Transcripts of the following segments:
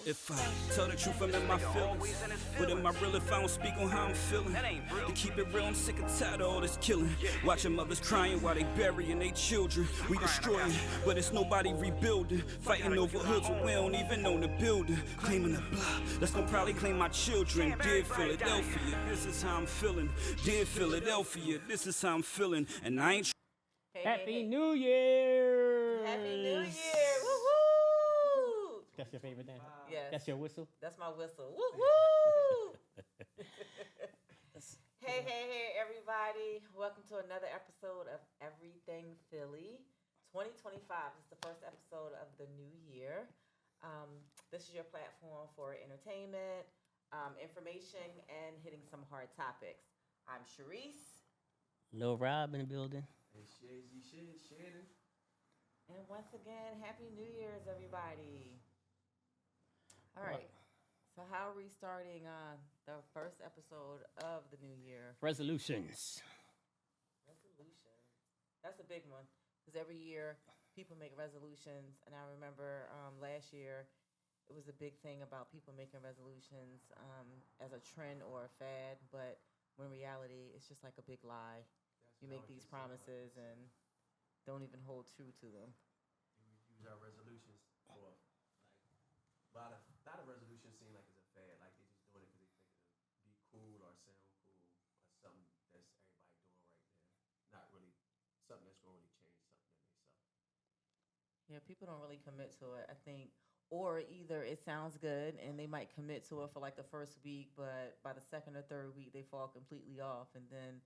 If I tell the truth, I'm in my feelings. But am I real if I don't speak on how I'm feeling? To keep it real, I'm sick and tired of all this killing. Watching mothers crying while they burying their children. We destroying, but it's nobody rebuilding. Fighting over hoods when we don't even own the building. Claiming the block, that's gonna probably claim my children. Dear Philadelphia, this is how I'm feeling. Dear Philadelphia, this is how I'm feeling. And I ain't Happy New Year! Happy New Year! Woo-hoo! That's your favorite thing? Yes. That's your whistle? That's my whistle. Woo-hoo! Hey, everybody. Welcome to another episode of Everything Philly. 2025 is the first episode of the new year. This is your platform for entertainment, information, and hitting some hard topics. I'm Sharice. Lil Rob in the building. Hey, Shannon. And once again, Happy New Year's, everybody. All right. So how are we starting the first episode of the new year? Resolutions. Resolution. That's a big one because every year people make resolutions. And I remember last year it was a big thing about people making resolutions as a trend or a fad. But when in reality, it's just like a big lie. You make these promises and don't even hold true to them. We use our resolutions for like a lot of resolutions seem like it's a fad, like they're just doing it because they think it'll be cool or sound cool or something that's everybody doing right now. Not really something that's gonna really change something that makes something. Yeah, people don't really commit to it, I think. Or either it sounds good and they might commit to it for like the first week, but by the second or third week they fall completely off, and then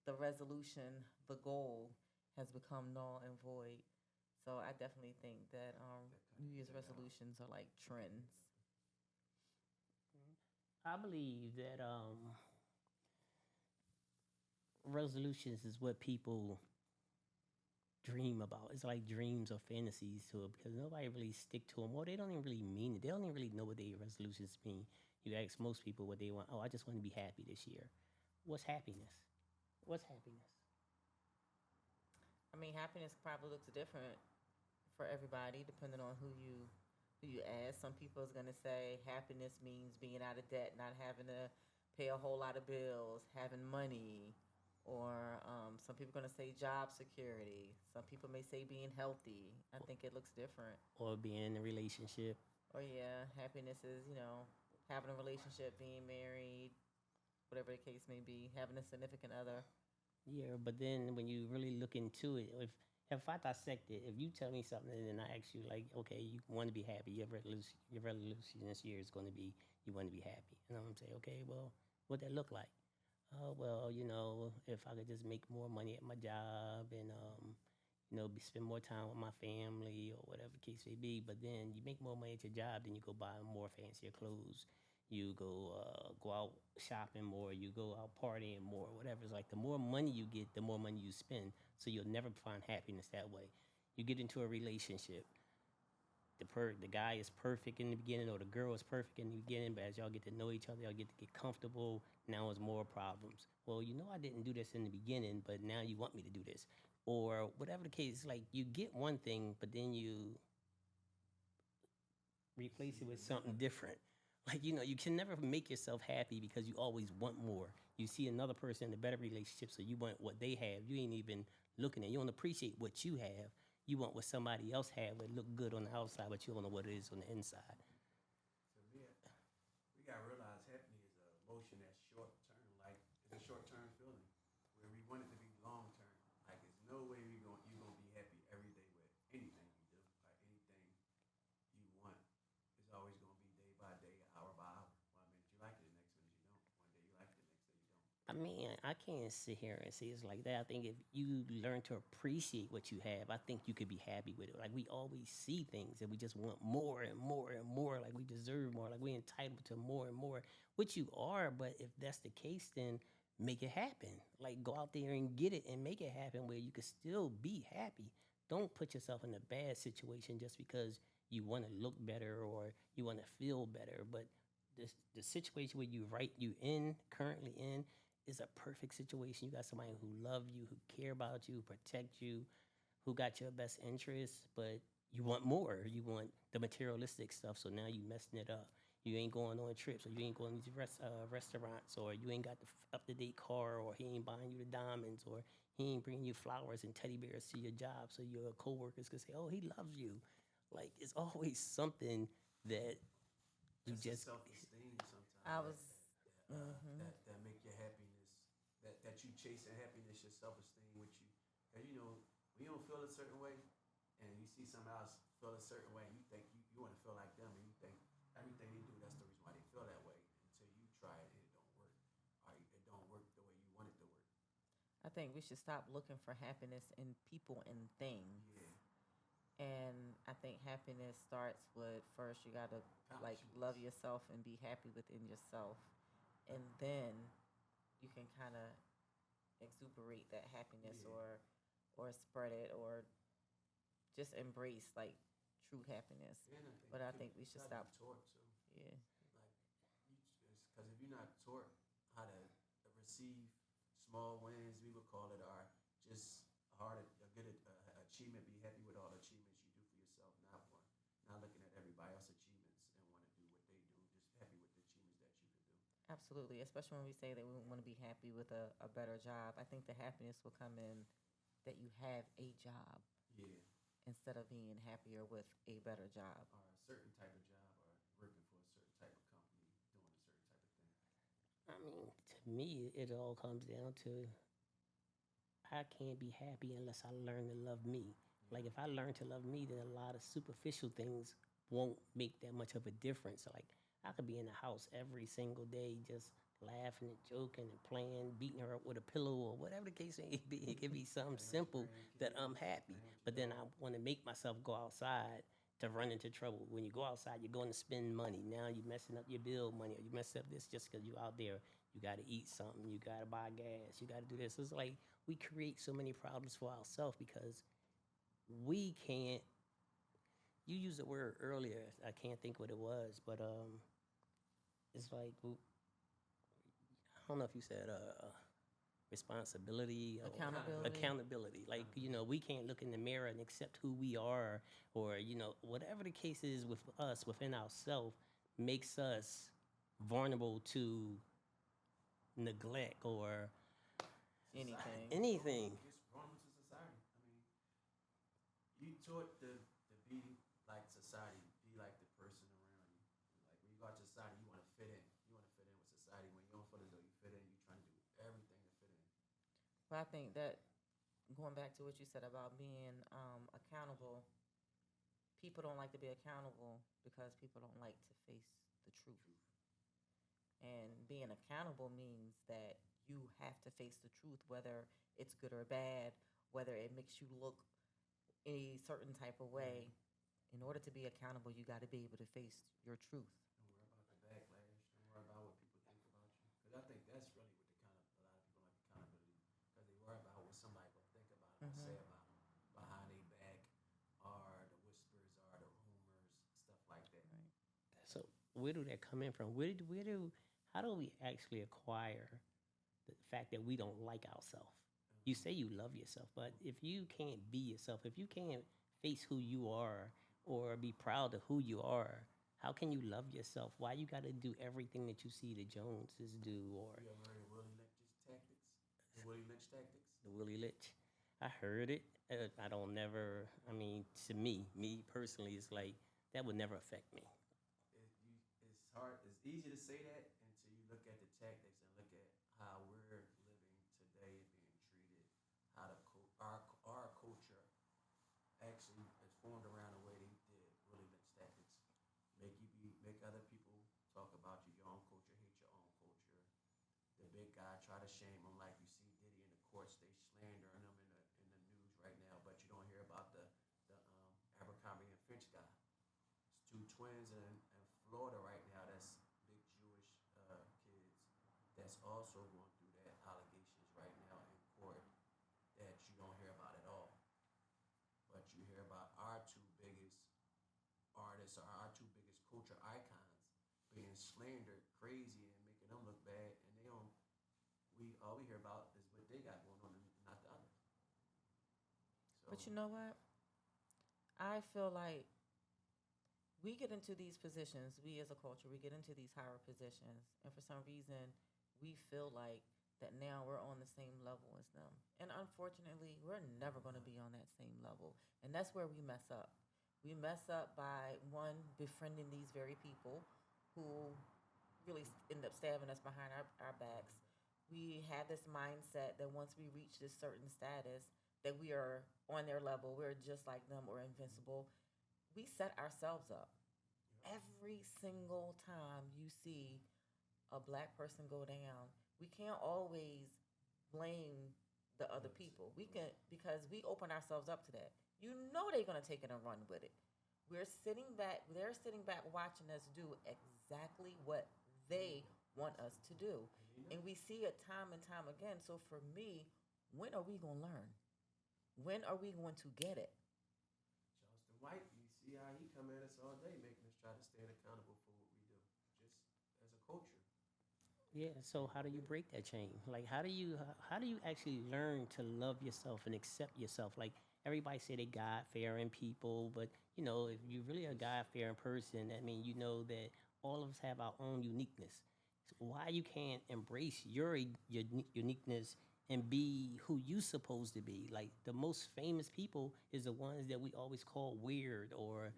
the resolution, the goal, has become null and void. So I definitely think that New Year's resolutions are like trends. I believe that resolutions is what people dream about. It's like dreams or fantasies to it because nobody really stick to them, or they don't even really mean it. They don't even really know what their resolutions mean. You ask most people what they want. Oh, I just want to be happy this year. What's happiness? What's happiness? I mean, happiness probably looks different for everybody depending on who you ask. Some people is gonna say happiness means being out of debt, not having to pay a whole lot of bills, having money, or some people are gonna say job security. Some people may say being healthy. I think it looks different. Or being in a relationship. Or yeah, happiness is having a relationship, being married, whatever the case may be, having a significant other. Yeah, but then when you really look into it, if I dissect it, if you tell me something and then I ask you like, okay, you want to be happy, your resolution this year is going to be you want to be happy. And I'm saying, okay, well, what that look like? Oh, well, if I could just make more money at my job and spend more time with my family or whatever the case may be. But then you make more money at your job, then you go buy more fancier clothes. You go out shopping more, you go out partying more, whatever. It's like the more money you get, the more money you spend. So you'll never find happiness that way. You get into a relationship. The guy is perfect in the beginning, or the girl is perfect in the beginning, but as y'all get to know each other, y'all get to get comfortable. Now it's more problems. Well, I didn't do this in the beginning, but now you want me to do this. Or whatever the case, like you get one thing, but then you replace it with something different. Like, you can never make yourself happy because you always want more. You see another person in a better relationship, so you want what they have. You ain't even looking at it. You don't appreciate what you have. You want what somebody else have. It look good on the outside, but you don't know what it is on the inside. So we gotta realize happiness is an emotion that's short term. Like it's a short term feeling where we want it to be long term. Like there's no way you're gonna be happy every day with anything you do. Like anything you want, it's always gonna be day by day, hour by hour. One minute you like it, the next minute you don't. One day you like it, the next day you don't. I mean, I can't sit here and say it's like that. I think if you learn to appreciate what you have, I think you could be happy with it. Like we always see things and we just want more and more and more. Like we deserve more. Like we're entitled to more and more, which you are. But if that's the case, then make it happen. Like go out there and get it and make it happen where you can still be happy. Don't put yourself in a bad situation just because you want to look better or you want to feel better. But the situation where you currently in is a perfect situation. You got somebody who love you, who care about you, who protect you, who got your best interests, but you want more. You want the materialistic stuff. So now you messing it up. You ain't going on trips, or you ain't going to these restaurants, or you ain't got the up to date car, or he ain't buying you the diamonds, or he ain't bringing you flowers and teddy bears to your job, so your coworkers can say, "Oh, he loves you." Like it's always something that you Just just a self-esteem sometimes. I was. That make your happiness, that you chasing happiness, your self-esteem with you. Because you know, when you don't feel a certain way, and you see somebody else feel a certain way, and you think you want to feel like them, and you think everything they do, that's the reason why they feel that way. Until you try it and it don't work, or it don't work the way you want it to work. I think we should stop looking for happiness in people and things. Yeah. And I think happiness starts with first you gotta like love yourself and be happy within yourself, and then you can kind of exuberate that happiness Yeah. or spread it or just embrace like true happiness. And But I people think we should gotta stop. be taught too. Yeah, Because if you're not taught how to receive small wins, we would call it, or just a good achievement, be happy with all the achievements you do for yourself, not looking at everybody else's achievements and want to do what they do, just happy with the achievements that you could do. absolutely. Especially when we say that we want to be happy with a better job. I think the happiness will come in that you have a job Yeah, instead of being happier with a better job. or a certain type of job, or working for a certain type of company, doing a certain type of thing. I mean, to me, it all comes down to I can't be happy unless I learn to love me. Like if I learn to love me, then a lot of superficial things won't make that much of a difference. Like I could be in the house every single day, just laughing and joking and playing, beating her up with a pillow or whatever the case may be. It could be something simple that I'm happy. But then I want to make myself go outside to run into trouble. When you go outside, you're going to spend money. Now you're messing up your bill money, or you mess up this just because you're out there. You got to eat something. You got to buy gas. You got to do this. It's like we create so many problems for ourselves because we can't. You used the word earlier. I can't think what it was, but it's like I don't know if you said responsibility or Accountability. accountability. Like we can't look in the mirror and accept who we are, or whatever the case is with us within ourselves makes us vulnerable to neglect or Anything. anything. Just vulnerable to society. I mean, you taught to be like society, be like the person around you. Like when you go out to society, you want to fit in. You want to fit in with society. When you don't feel as though you fit in, you're trying to do everything to fit in. But I think that going back to what you said about being accountable, people don't like to be accountable because people don't like to face the truth. And being accountable means that you have to face the truth, whether it's good or bad, whether it makes you look a certain type of way. In order to be accountable, you got to be able to face your truth. Don't worry about the backlash. Don't worry about what people think about you. Because I think that's really what a lot of people like accountability. Because they worry about what somebody will think about them, say about them behind their back, or the whispers, or the rumors, stuff like that. Right. So where do that come in from? How do we actually acquire the fact that we don't like ourselves? You say you love yourself, but if you can't be yourself, if you can't face who you are or be proud of who you are, how can you love yourself? Why you got to do everything that you see the Joneses do or You ever heard of Willie Lynch's tactics? The Willie Lynch tactics? the Willie Litch? I heard it. I don't never. I mean, to me personally, it's like that would never affect me. It's hard. It's easy to say that until you look at the tactics and look at how we're living today and being treated. How our culture actually is formed around the way they did Willie Lynch tactics. Make other people talk about you, your own culture, hate your own culture. The big guy try to shame him, like you see Diddy in the courts. They slandering him in the news right now, but you don't hear about the Abercrombie and Finch guy. It's two twins in Florida right now. That's big Jewish kids. That's also going through that allegations right now in court that you don't hear about at all. But you hear about our two biggest artists or our two biggest culture icons being slandered crazy and making them look bad, and they don't. All we hear about is what they got going on and not the other. So, But you know what? I feel like we get into these positions, we as a culture, we get into these higher positions, and for some reason, we feel like that now we're on the same level as them. And unfortunately, we're never going to be on that same level. And that's where we mess up. We mess up by, one, befriending these very people who really end up stabbing us behind our backs. We have this mindset that once we reach this certain status, that we are on their level, we're just like them, or invincible. We set ourselves up. Every single time you see a black person go down, we can't always blame the other people. We can, because we open ourselves up to that. You know they're gonna take it and run with it. We're sitting back. They're sitting back watching us do exactly what they want us to do, and we see it time and time again. So for me, when are we gonna learn? When are we going to get it? Charleston White, you see how he come at us all day, making us try to stand accountable for what we do, just as a culture. Yeah. So how do you break that chain? Like, how do you actually learn to love yourself and accept yourself? Like everybody say they God fearing people, but you know, if you're really a God fearing person, that means you know that all of us have our own uniqueness. So why you can't embrace your uniqueness and be who you supposed to be? Like the most famous people is the ones that we always call weird or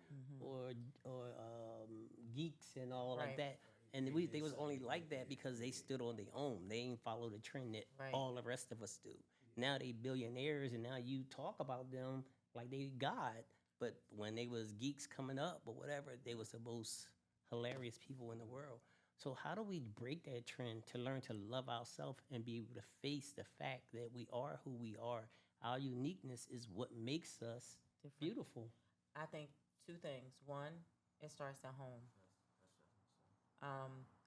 geeks and all like Right. that. And they was only like that because they stood on their own. They ain't follow the trend that Right. all the rest of us do. Now they billionaires, and now you talk about them like they God. But when they was geeks coming up or whatever, they was the most hilarious people in the world. So how do we break that trend to learn to love ourselves and be able to face the fact that we are who we are? Our uniqueness is what makes us Different. beautiful. I think two things. One, it starts at home.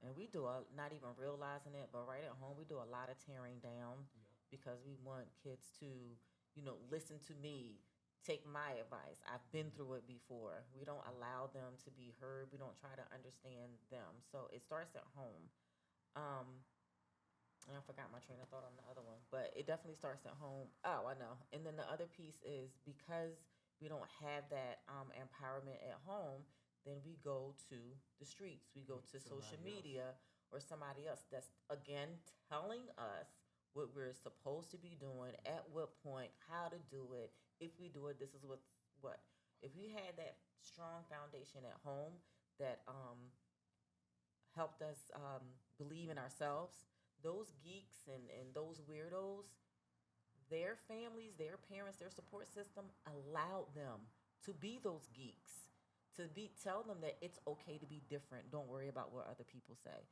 And we do not even realizing it, but right at home we do a lot of tearing down because we want kids to, listen to me, take my advice. I've been through it before. We don't allow them to be heard. We don't try to understand them. So it starts at home. And I forgot my train of thought on the other one, but it definitely starts at home. Oh, I know. And then the other piece is because we don't have that empowerment at home, then we go to the streets. We go to social media or somebody else that's, again, telling us what we're supposed to be doing, at what point, how to do it. If we do it, this is what. If we had that strong foundation at home that helped us believe in ourselves, those geeks and those weirdos, their families, their parents, their support system allowed them to be those geeks, tell them that it's okay to be different. Don't worry about what other people say.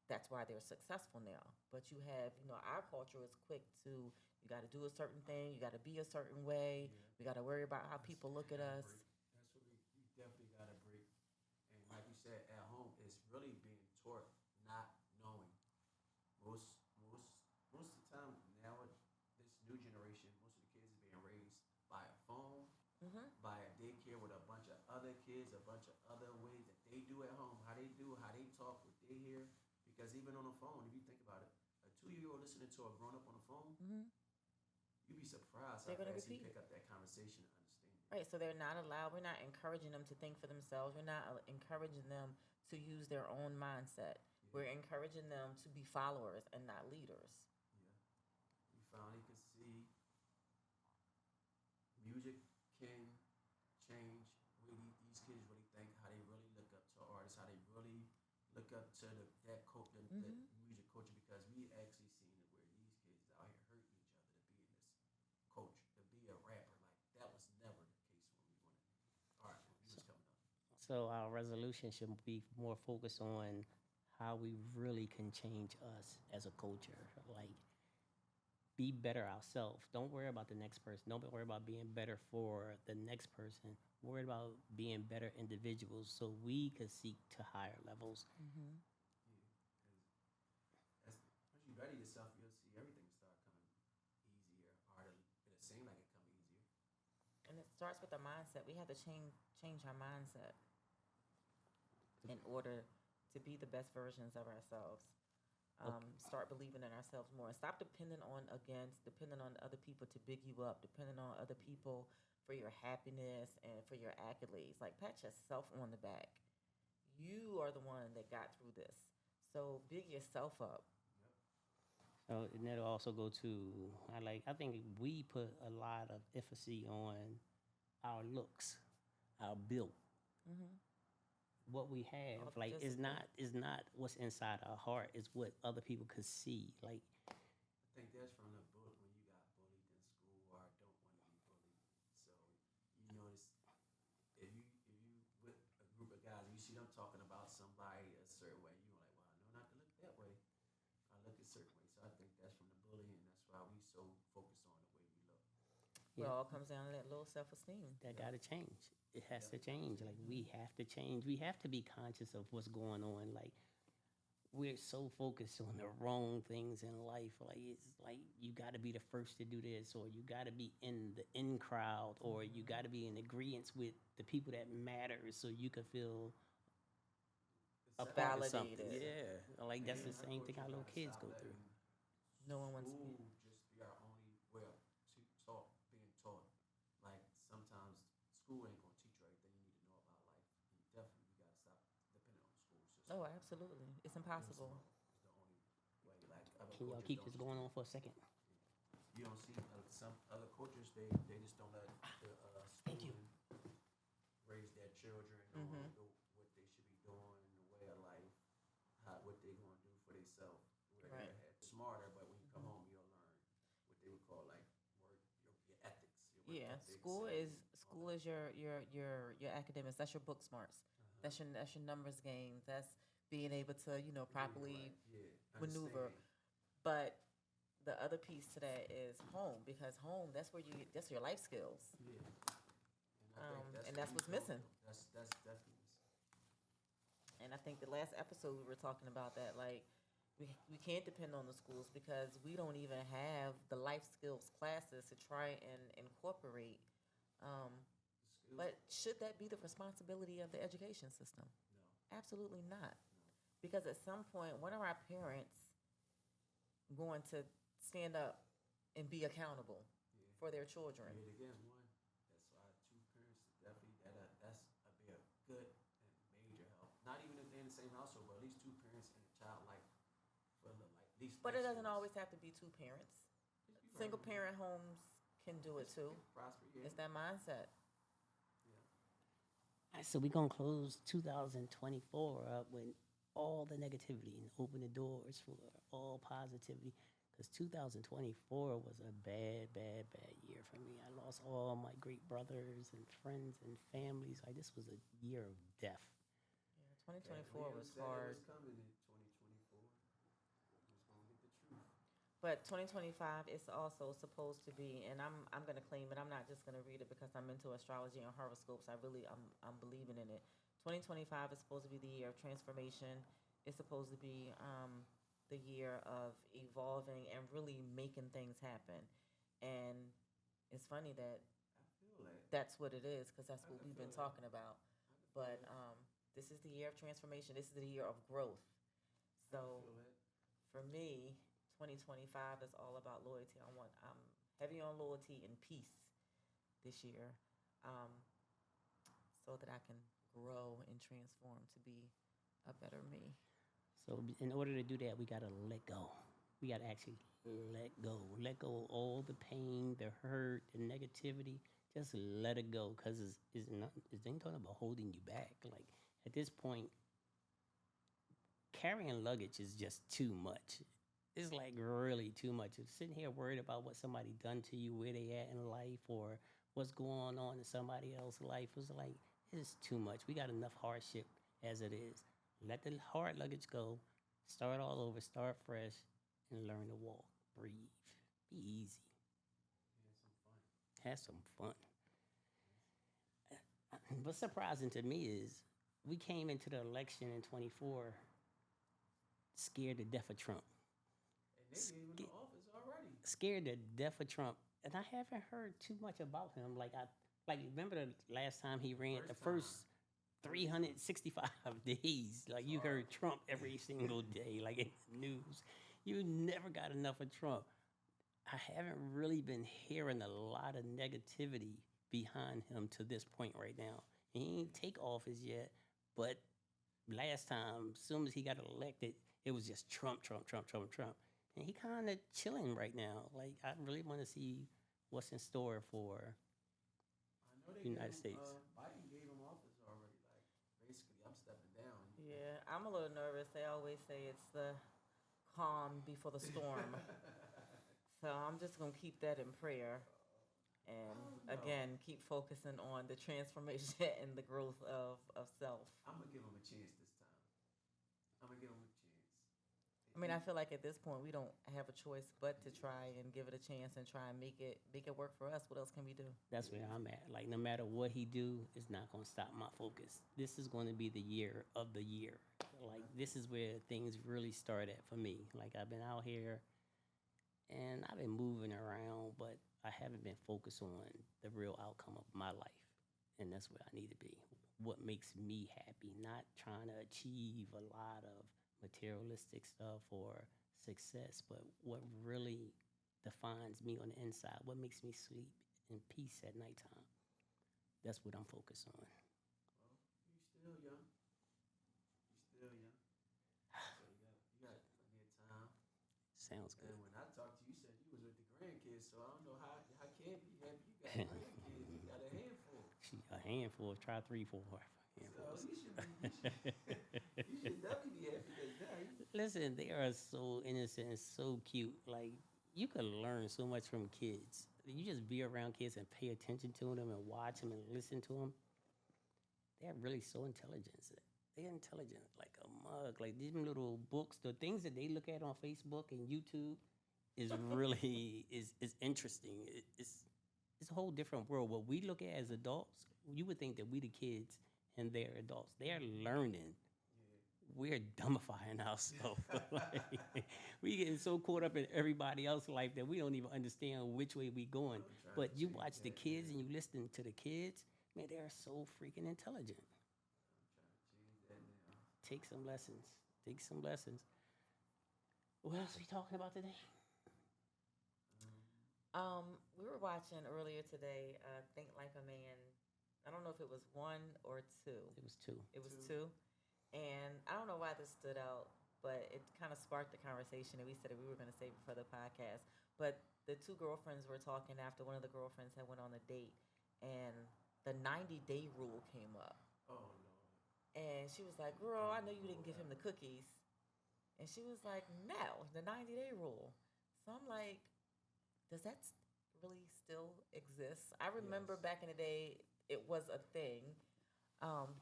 That's why they're successful now. But you have, our culture is quick to, you got to do a certain thing, you got to be a certain way, we got to worry about how people look at us. That's what we definitely got to break. And like you said, at home, it's really being taught not knowing. Most of the time now, this new generation, most of the kids are being raised by a phone, by a daycare with a bunch of other kids, a bunch of other ways that they do at home, how they talk, what they hear. Because even on the phone, if you think about it, a 2-year-old listening to a grown up on the phone, you'd be surprised how fast he pick up that conversation and understand it. Right, so they're not allowed. We're not encouraging them to think for themselves. We're not encouraging them to use their own mindset. We're encouraging them to be followers and not leaders. You finally can see music can change the way these kids really think, how they really look up to artists, how they really look up to the music culture, because we actually seen it where these kids is out here hurting each other to be in this culture, to be a rapper. Like that was never the case when we was coming up. So our resolution should be more focused on how we really can change us as a culture. Like, be better ourselves. Don't worry about the next person. Don't worry about being better for the next person. Worry about being better individuals so we could seek to higher levels. Once you ready yourself, you'll see everything start coming easier, harder. It'll seem like it come easier. And it starts with the mindset. We have to change our mindset in order to be the best versions of ourselves. Start believing in ourselves more and stop depending on other people to big you up, depending on other people for your happiness and for your accolades. Like, pat yourself on the back. You are the one that got through this. So big yourself up. So and that'll also go to I think we put a lot of emphasis on our looks, our build, what we have. All the Like physical. is not what's inside our heart. It's what other people could see. Like I think that's from the book when you got bullied in school or don't want to be bullied. So you notice if you with a group of guys, you see them talking about somebody a certain way, you're like, well, I know not to look that way. I look a certain way. So I think that's from the bullying. That's why we so focused on the way we look. It Yeah. all comes down to that low self-esteem. that got to change. It has to change. Like we have to change. We have to be conscious of what's going on. Like we're so focused on the wrong things in life. Like it's like you got to be the first to do this, or you got to be in the in crowd, or you got to be in agreement with the people that matter, so you can feel a It's part of something. Validated. Yeah, like that's the same thing our little kids go through. No one wants to School be. just be our only way of taught, being taught. Like sometimes school ain't gonna teach you everything you need to know about life. And definitely, we gotta stop depending on the school system. Oh, absolutely. It's impossible. It's the only way. Like other Can y'all coaches keep don't this just going do- on for a second? You don't see some other coaches. They just don't let the Thank you. schooling raise their children on what they should be doing, the way of life, what they gonna do for themselves. Right. Smarter, but when you come home, you'll learn what they would call like your ethics. Your work Yeah, ethics school and is all that. your academics. That's your book smarts. That's your numbers game. That's being able to properly maneuver. Understand. But the other piece to that is home, because home, that's your life skills. Yeah. And that's what's missing. That's definitely missing. And I think the last episode we were talking about that, like we can't depend on the schools because we don't even have the life skills classes to try and incorporate. Skills? But should that be the responsibility of the education system? No. Absolutely not. Because at some point, when are our parents going to stand up and be accountable for their children? Yet again, one. That's why two parents definitely that's be a good and major help. Not even if they're in the same household, but at least two parents in a child life for like at least. But life it doesn't skills. always have to be two parents. You're right. Single parent homes can do it too. Prosper, yeah. It's that mindset. All right, so we're gonna close 2024 up with all the negativity and open the doors for all positivity. Because 2024 was a bad, bad, bad year for me. I lost all my great brothers and friends and families. Like this was a year of death. Yeah, 2024 was hard. It was coming in 2024. It was gonna get the truth. But 2025 is also supposed to be, and I'm gonna claim it. I'm not just gonna read it because I'm into astrology and horoscopes. I'm believing in it. 2025 is supposed to be the year of transformation. It's supposed to be the year of evolving and really making things happen. And it's funny that I feel that. that's what it is because that's I what can we've been feel that. talking about. But this is the year of transformation. This is the year of growth. So I feel that. for me, 2025 is all about loyalty. I'm heavy on loyalty and peace this year, so that I can grow and transform to be a better me. So in order to do that, we gotta let go. We gotta actually let go. Let go of all the pain, the hurt, the negativity. Just let it go, cause it's not. It ain't talking about holding you back. Like at this point, carrying luggage is just too much. It's like really too much. Sitting here worried about what somebody done to you, where they at in life, or what's going on in somebody else's life was like it's too much. We got enough hardship as it is. Let the hard luggage go. Start all over. Start fresh, and learn to walk. Breathe. Be easy. And some fun. Have some fun. What's surprising to me is we came into the election in 24 scared to death of Trump. And they gave him the office already. Scared to death of Trump, and I haven't heard too much about him. Like remember the last time he ran, the first 365 days, like you heard Trump every single day, like in the news. You never got enough of Trump. I haven't really been hearing a lot of negativity behind him to this point right now. He ain't take office yet, but last time, as soon as he got elected, it was just Trump, Trump, Trump, Trump, Trump. And he kind of chilling right now. Like, I really want to see what's in store for I know they United gave him, States. Biden gave him office already. Like basically, I'm stepping down. Yeah, I'm a little nervous. They always say it's the calm before the storm. So I'm just going to keep that in prayer. And again, keep focusing on the transformation and the growth of self. I'm gonna give him a chance this time. I'm gonna give him a chance. I mean, I feel like at this point we don't have a choice but to try and give it a chance and try and make it work for us. What else can we do? That's where I'm at. Like, no matter what he do, it's not going to stop my focus. This is going to be the year of the year. Like, this is where things really start at for me. Like, I've been out here and I've been moving around, but I haven't been focused on the real outcome of my life. And that's where I need to be. What makes me happy, not trying to achieve a lot of materialistic stuff or success, but what really defines me on the inside, what makes me sleep in peace at nighttime. That's what I'm focused on. Well, you still young. You still young. So you got plenty of time. Sounds good. And when I talked to you, you said you was with the grandkids, so I don't know how Kid be happy. You got grandkids. You got a handful. A handful. Try 3, 4 handfuls. So you should definitely be happy because now Listen, they are so innocent and so cute. Like, you could learn so much from kids. You just be around kids and pay attention to them and watch them and listen to them. They're really so intelligent. They're intelligent like a mug. Like, these little books, the things that they look at on Facebook and YouTube is really is interesting. It's a whole different world. What we look at as adults, you would think that we the kids and they're adults. They're learning. We're dumbifying ourselves. Like, we getting so caught up in everybody else's life that we don't even understand which way we going. But you watch the kids and you listen to the kids, man, they're so freaking intelligent. Take some lessons. Take some lessons. What else are we talking about today? We were watching earlier today, Think Like a Man. I don't know if it was 1 or 2. It was 2. It was 2. And I don't know why this stood out, but it kind of sparked the conversation, and we said that we were going to save it for the podcast. But the 2 girlfriends were talking after one of the girlfriends had went on a date, and the 90-day rule came up. Oh, no. And she was like, girl, I know you didn't give him the cookies. And she was like, no, the 90-day rule. So I'm like, does that really still exist? I remember back in the day, it was a thing.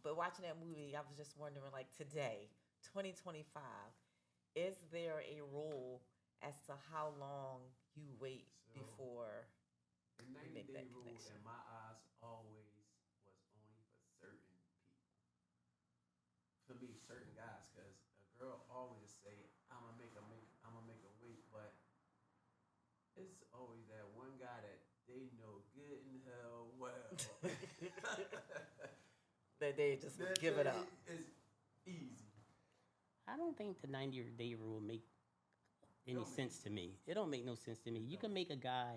But watching that movie, I was just wondering, like, today, 2025, is there a rule as to how long you wait before The you make 90-day that rule connection? in my eyes always was only for certain people. For me, certain guys, because a girl always say, I'm gonna make a wait, but it's always that one guy that they know good and hell well That they just give it up. It's easy. I don't think the 90-day rule make any sense to me. It don't make no sense to me. You can make a guy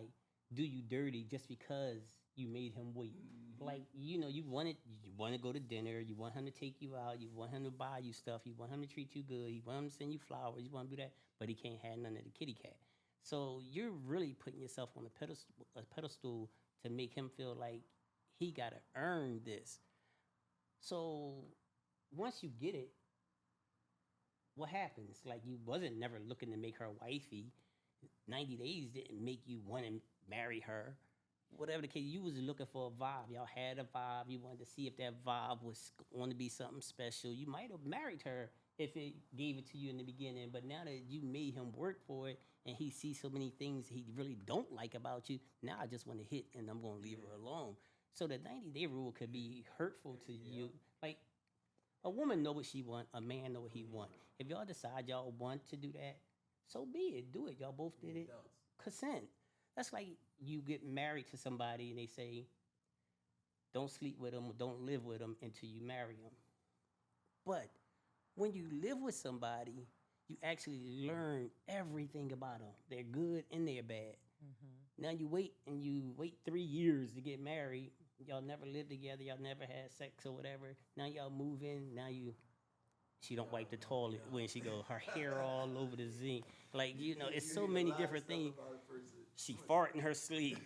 do you dirty just because you made him wait. Like, you want to go to dinner, you want him to take you out, you want him to buy you stuff, you want him to treat you good, you want him to send you flowers, you want to do that, but he can't have none of the kitty cat. So you're really putting yourself on a pedestal to make him feel like he got to earn this. So once you get it, what happens? Like, you wasn't never looking to make her wifey. 90 days didn't make you want to marry her. Whatever the case, you was looking for a vibe. Y'all had a vibe. You wanted to see if that vibe was going to be something special. You might have married her if it gave it to you in the beginning. But now that you made him work for it and he sees so many things he really don't like about you, now I just want to hit and I'm going to leave her alone. So the 90-day rule could be hurtful to you. Like, a woman know what she want. A man know what he want. If y'all decide y'all want to do that, so be it. Do it. Y'all both did it. Consent. That's like you get married to somebody and they say, don't sleep with them, don't live with them until you marry them. But when you live with somebody, you actually learn everything about them. They're good and they're bad. Now you wait 3 years to get married. y'all never lived together, y'all never had sex or whatever. Now y'all move in. Now she don't wipe the toilet when she go. Her hair all over the zinc. Like it's so many different things. She fart in her sleep.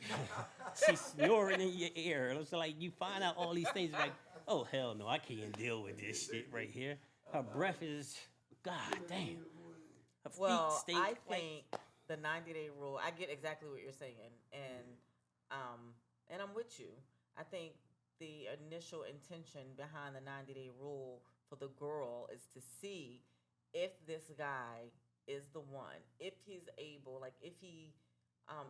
She snoring in your ear. It's like you find out all these things. Like, oh hell no, I can't deal with this shit right here. Her breath is, god damn. Her feet Well, stink. I like- think the 90-day rule. I get exactly what you're saying, and I'm with you. I think the initial intention behind the 90-day rule for the girl is to see if this guy is the one, if he's able, like if he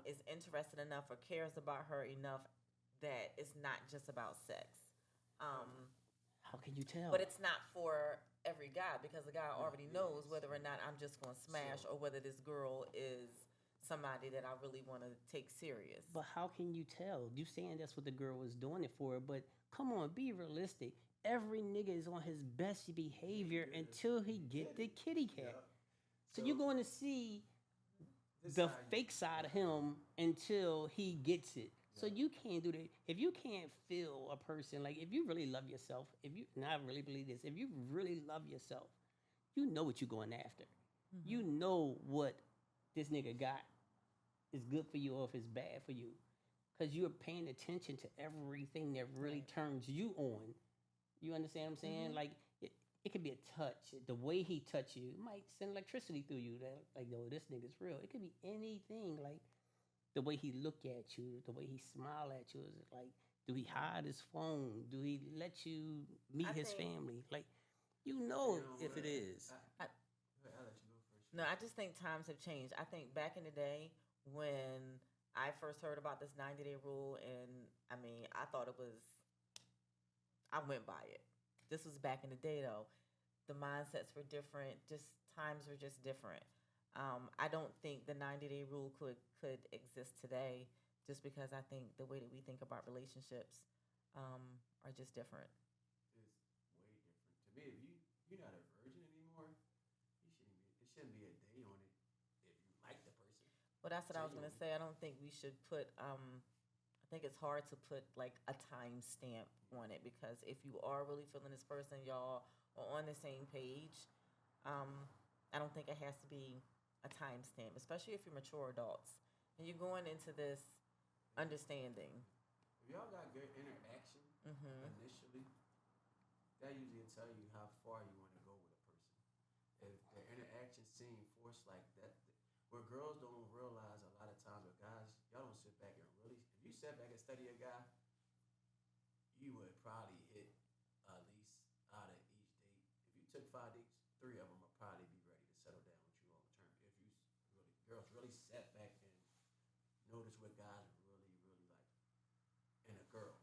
is interested enough or cares about her enough that it's not just about sex. How can you tell? But it's not for every guy because the guy already knows whether or not I'm just going to smash or whether this girl is somebody that I really want to take serious. But how can you tell? You saying that's what the girl was doing it for, but come on, be realistic. Every nigga is on his best behavior until he get the kitty cat. So you're going to see the fake side of him until he gets it. So you can't do that. If you can't feel a person, like if you really love yourself, and I really believe this, if you really love yourself, you know what you're going after. You know what this nigga got is good for you or if it's bad for you. Because you're paying attention to everything that really turns you on. You understand what I'm saying? Like, it could be a touch. The way he touch you might send electricity through you. That, like, no, this nigga's real. It could be anything. Like, the way he look at you, the way he smile at you. Is it like, do he hide his phone? Do he let you meet his family? Like, you know if it is. I'll let you go first. No, I just think times have changed. I think back in the day when I first heard about this 90-day rule, and I mean, I thought it was, I went by it. This was back in the day, though. The mindsets were different. Just times were just different. I don't think the 90-day rule could exist today, just because I think the way that we think about relationships are just different. It's way different. To me, if you're not a virgin anymore, it shouldn't be a day on it if you like the person. Well, that's what I was gonna say. I don't think we should put. I think it's hard to put like a time stamp on it because if you are really feeling this person, y'all are on the same page. I don't think it has to be a time stamp, especially if you're mature adults and you're going into this understanding. If y'all got good interaction initially, that usually will tell you how far you want to go with a person. If the interaction seems forced like that, where girls don't realize a lot of times with guys, y'all don't sit back and really. If you sit back and study a guy, you would probably hit at least out of each date. If you took 5 dates, 3 of them would probably be ready to settle down with you long term. If you girls really sat back and notice what guys really like in a girl.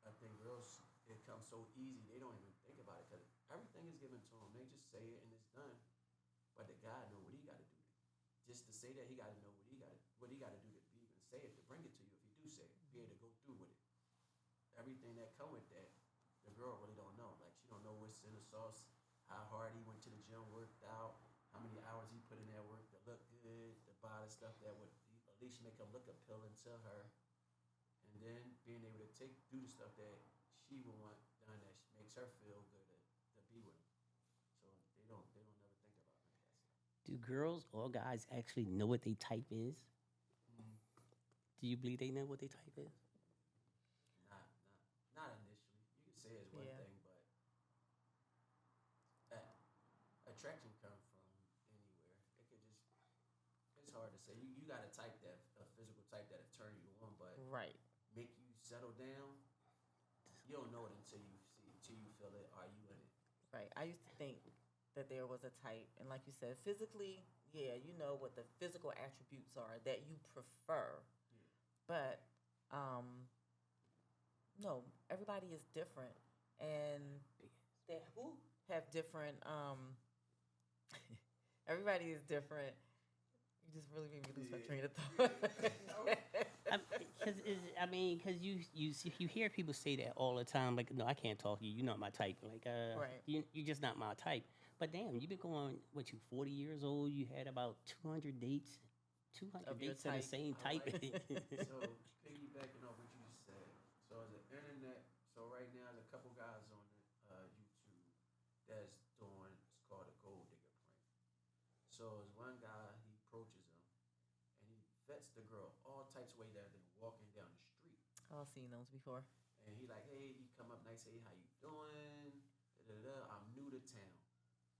I think girls, it comes so easy they don't even think about it because everything is given to them. They just say it and it's done. But the guy know what he got to do. Just to say that, he got to know what he got to do to be even say it, to bring it to you. If he do say it, be able to go through with it. Everything that come with that, the girl really don't know. Like she don't know what's in the sauce, how hard he went to the gym, worked out, how many hours he put in that work to look good, to buy the stuff that would at least make him look appealing to her. And then being able to do the stuff that she would want done that makes her feel good to be with him. So they don't never think about none of that stuff. Do girls or guys actually know what they type is? Do you believe they know what they type is? Not initially. You can say it's one Yeah. thing, but attraction comes from anywhere. It could just, it's hard to say. You got a type that, a physical type that'll turn you on, but Right. make you settle down, you don't know it until you feel it. Are you in it? Right. I used to think that there was a type, and like you said, physically, yeah, you know what the physical attributes are that you prefer. But no, everybody is different, and they who have different. Everybody is different. You just really made me lose my train of thought. Because you hear people say that all the time. Like, no, I can't talk to you. You're not my type. Like, Right. you're just not my type. But damn, you've been going. What, you 40 years old? You had about 200 dates. 200 Of your dates of the type. same I type. like it. So piggybacking off what you just said, so as So as one guy, he approaches him, and he vets the girl all types of way that than walking down the street. I've seen those before. And he like, hey, he come up nice, hey, how you doing? Da-da-da. I'm new to town,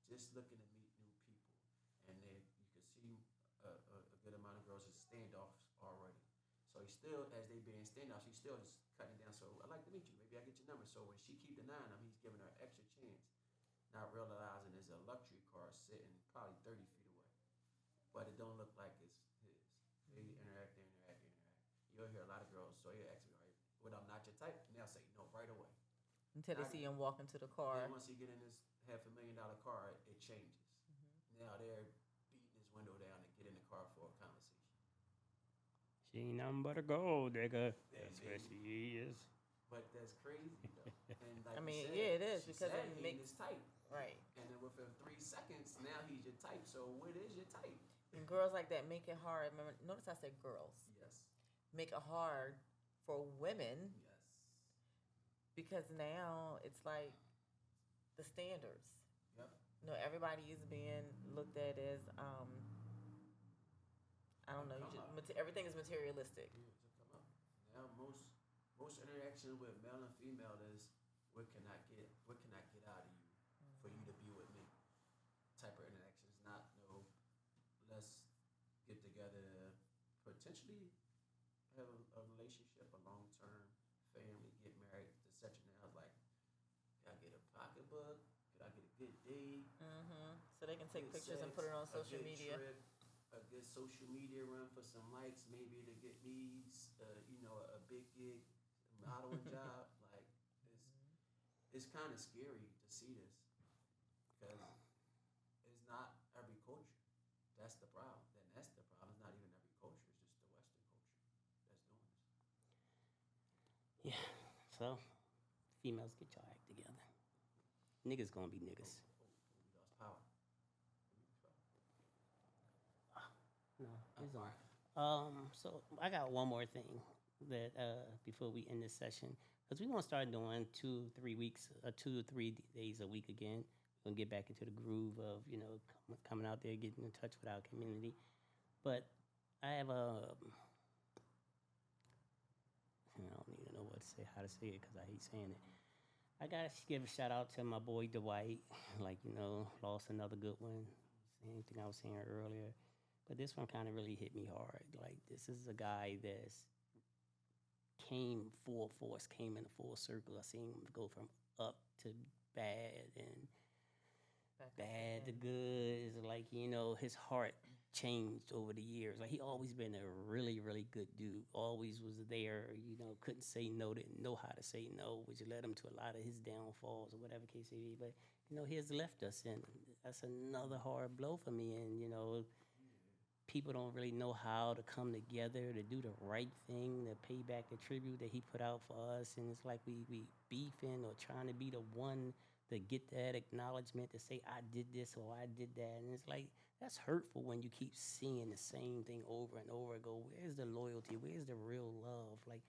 just looking to meet new people. And then you can see a good amount of girls is standoffs already. So he's still, as they being standoffs, he's still just cutting down. So I'd like to meet you. Maybe I get your number. So when she keep denying him, he's giving her extra chance, not realizing there's a luxury car sitting probably 30 feet away, but it don't look like it's his. They interact. You'll hear a lot of girls. So you ask me, right, what I'm not your type, and they'll say no right away. Until they see him walk into the car. And once he get in this $500,000 car, it changes. Now they're beating his window down to get in the car for a conversation. She ain't nothing but a gold digger. Yeah, That's what baby. she is. But that's crazy though. And like I you mean, said, yeah, it is, she because said it he makes- his type. Right. And then within 3 seconds, now he's your type. So what is your type? And girls like that make it hard. Remember, notice I said girls. Yes. Make it hard for women Yes. because now it's like the standards. Yep. You know, everybody is being looked at as I don't know. You Come just, everything is materialistic. Yeah, to come up. Now most interaction with male and female is what can I get out of you for you to be with me type of interaction. It's not no let's get together, potentially have a relationship, a long term family, get married to such and now like can I get a pocketbook? Could I get a good date? So they can take Good pictures and sex, put it on a social good media. trip, a good social media run for some likes, maybe to get me, a big gig, modeling job. Like it's kind of scary to see this because it's not every culture. That's the problem. Then that's the problem. It's not even every culture. It's just the Western culture that's doing this. Yeah. So, females, get your act together. Niggas gonna be niggas. We lost power. No, it's on. So I got one more thing that before we end this session, because we're gonna start doing 2-3 weeks, 2 to 3 days a week again. We're gonna get back into the groove of coming out there, getting in touch with our community. But I have I don't even know how to say it because I hate saying it. I gotta give a shout out to my boy Dwight. Lost another good one. Same thing I was saying earlier. But this one kind of really hit me hard. Like, this is a guy that's came full force, came in a full circle. I seen him go from up to bad and bad to good. It's like, his heart changed over the years. Like, he always been a really, really good dude. Always was there, couldn't say no, didn't know how to say no, which led him to a lot of his downfalls or whatever case may be. But, he has left us, and that's another hard blow for me. And, people don't really know how to come together to do the right thing, to pay back the tribute that he put out for us. And it's like we beefing or trying to be the one to get that acknowledgement to say, I did this or I did that. And it's like, that's hurtful when you keep seeing the same thing over and over and go, where's the loyalty? Where's the real love? Like,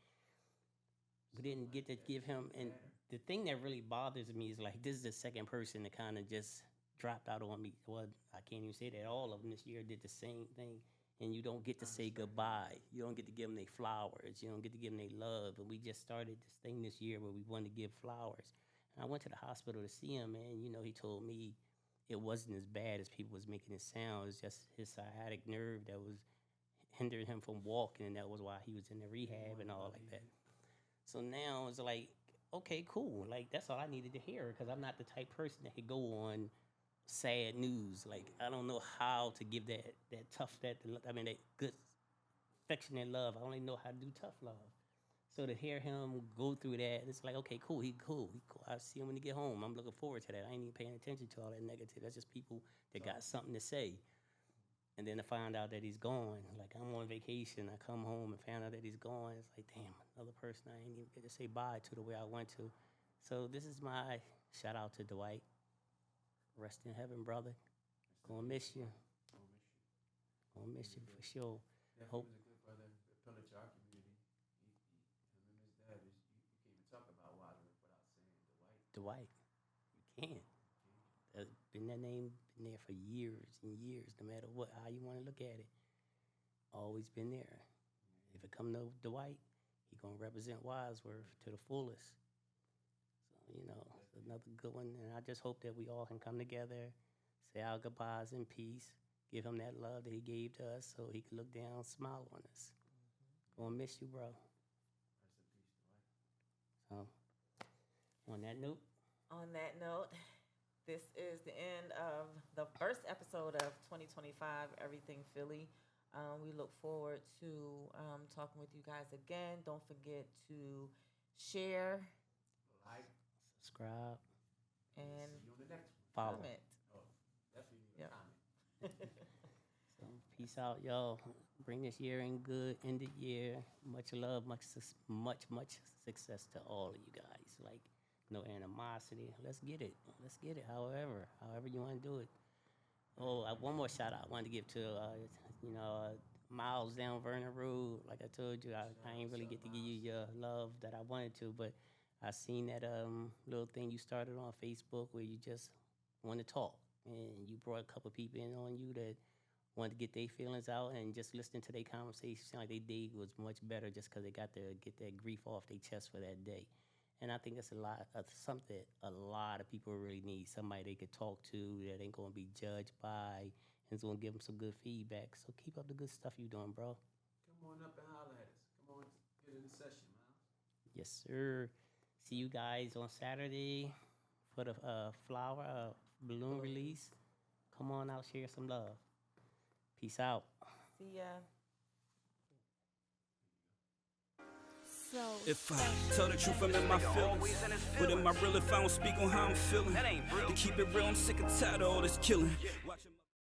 we didn't get to give him. And the thing that really bothers me is like, this is the second person to kind of just dropped out on me. Well, I can't even say that all of them this year did the same thing. And you don't get to say goodbye. You don't get to give them their flowers. You don't get to give them their love. And we just started this thing this year where we wanted to give flowers. And I went to the hospital to see him, and, he told me it wasn't as bad as people was making it sound. It was just his sciatic nerve that was hindering him from walking, and that was why he was in the rehab and all like that. So now it's like, okay, cool. Like, that's all I needed to hear, because I'm not the type person that could go on sad news. Like, I don't know how to give that good affectionate love. I only know how to do tough love. So to hear him go through that, it's like, okay, cool, he cool. I'll see him when he get home. I'm looking forward to that. I ain't even paying attention to all that negative. That's just people that got something to say. And then to find out that he's gone, like, I'm on vacation, I come home and find out that he's gone, it's like, damn, another person I ain't even get to say bye to the way I went to. So this is my shout out to Dwight. Rest in heaven, brother. Gonna miss you. Gonna miss you for sure. Definitely Hope. was a good brother, a pillar to our community. Him and his dad, you can't even talk about Wadsworth without saying Dwight. Dwight. You can't. Been that name been there for years and years, no matter what, how you want to look at it. Always been there. If it come to Dwight, he going to represent Wadsworth to the fullest. So, you know, it's another good one. And I just hope that we all can come together, say our goodbyes in peace, give him that love that he gave to us so he could look down and smile on us. Gonna miss you, bro. So, on that note, this is the end of the first episode of 2025, Everything Philly. We look forward to talking with you guys again. Don't forget to share, Like, subscribe, and see you on the next one. follow. comment. Oh, definitely leave Yep. a comment. So, peace out, y'all. Bring this year in good, end of year. Much love, much success to all of you guys. Like, no animosity. Let's get it. However you want to do it. Oh, one more shout out I wanted to give to, Miles down Vernon Road. Like I told you, I ain't really get to give you your love that I wanted to, but I seen that little thing you started on Facebook where you just want to talk. And you brought a couple people in on you that wanted to get their feelings out, and just listening to their conversation, like their day was much better just because they got to get that grief off their chest for that day. And I think that's something a lot of people really need. Somebody they could talk to that ain't going to be judged by and is going to give them some good feedback. So keep up the good stuff you doing, bro. Come on up and holler at us. Come on, get in the session, Miles. Yes, sir. See you guys on Saturday for the balloon release. Come on out, share some love. Peace out. See ya. If I tell the truth, I'm in my feelings. But am I real if I don't speak on how I'm feeling? To keep it real, I'm sick and tired of all this killing. Watching